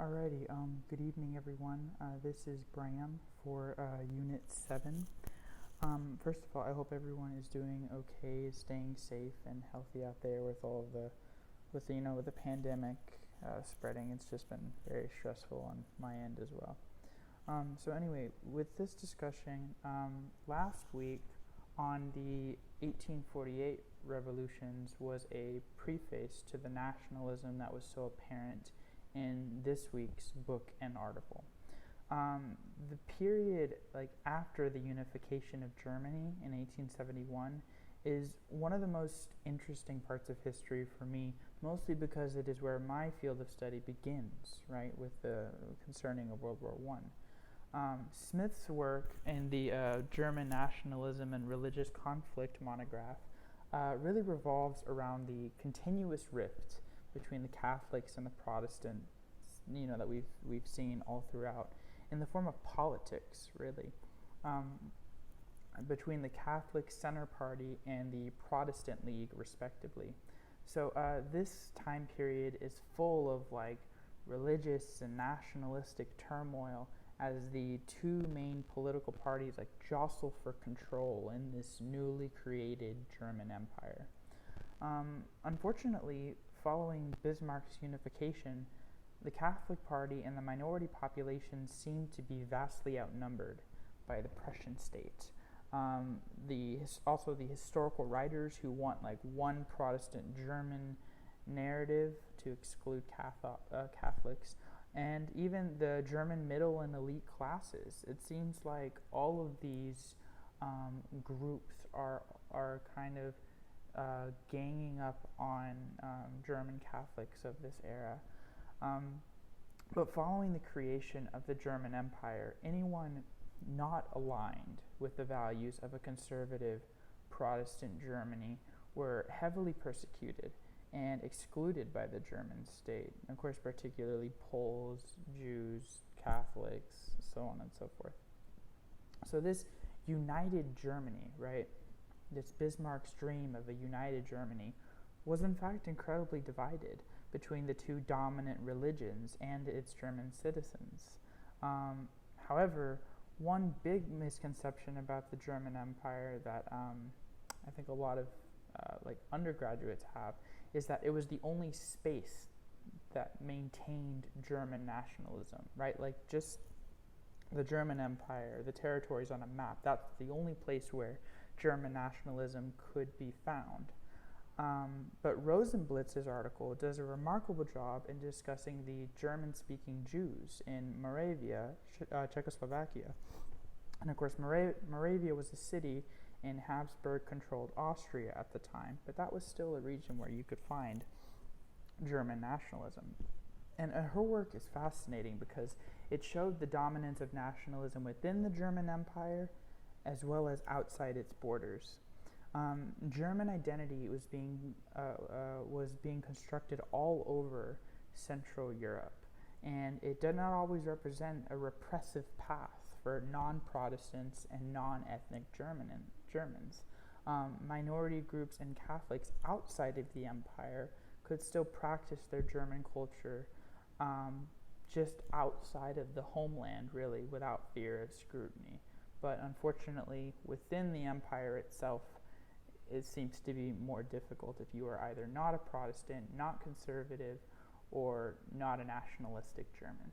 Alrighty, good evening everyone. This is Bram for Unit 7. First of all, I hope everyone is doing okay, staying safe and healthy out there with all of with the pandemic spreading. It's just been very stressful on my end as well. So anyway, with this discussion, last week on the 1848 revolutions was a preface to the nationalism that was so apparent in this week's book and article. The period after the unification of Germany in 1871 is one of the most interesting parts of history for me, mostly because it is where my field of study begins, right, with the concerning of World War I. Smith's work in the German nationalism and religious conflict monograph really revolves around the continuous rift between the Catholics and the Protestants, that we've seen all throughout, in the form of politics, really, between the Catholic Center Party and the Protestant League, respectively. So this time period is full of religious and nationalistic turmoil as the two main political parties jostle for control in this newly created German Empire. Unfortunately, following Bismarck's unification, the Catholic Party and the minority population seem to be vastly outnumbered by the Prussian state. Also the historical writers who want one Protestant German narrative to exclude Catholics, and even the German middle and elite classes. It seems like all of these groups are kind of ganging up on German Catholics of this era. But following the creation of the German Empire, anyone not aligned with the values of a conservative Protestant Germany were heavily persecuted and excluded by the German state. Of course, particularly Poles, Jews, Catholics, so on and so forth. So this united Germany, right, this Bismarck's dream of a united Germany, was in fact incredibly divided between the two dominant religions and its German citizens. However, one big misconception about the German Empire that I think a lot of undergraduates have is that it was the only space that maintained German nationalism, right? Just the German Empire, the territories on a map, that's the only place where German nationalism could be found. But Rosenblitz's article does a remarkable job in discussing the German-speaking Jews in Moravia, Czechoslovakia. And of course, Moravia was a city in Habsburg-controlled Austria at the time, but that was still a region where you could find German nationalism. And her work is fascinating because it showed the dominance of nationalism within the German Empire as well as outside its borders. German identity was being constructed all over Central Europe, and it did not always represent a repressive path for non-Protestants and non-ethnic Germans. Minority groups and Catholics outside of the empire could still practice their German culture just outside of the homeland, really, without fear of scrutiny. But unfortunately, within the empire itself, it seems to be more difficult if you are either not a Protestant, not conservative, or not a nationalistic German.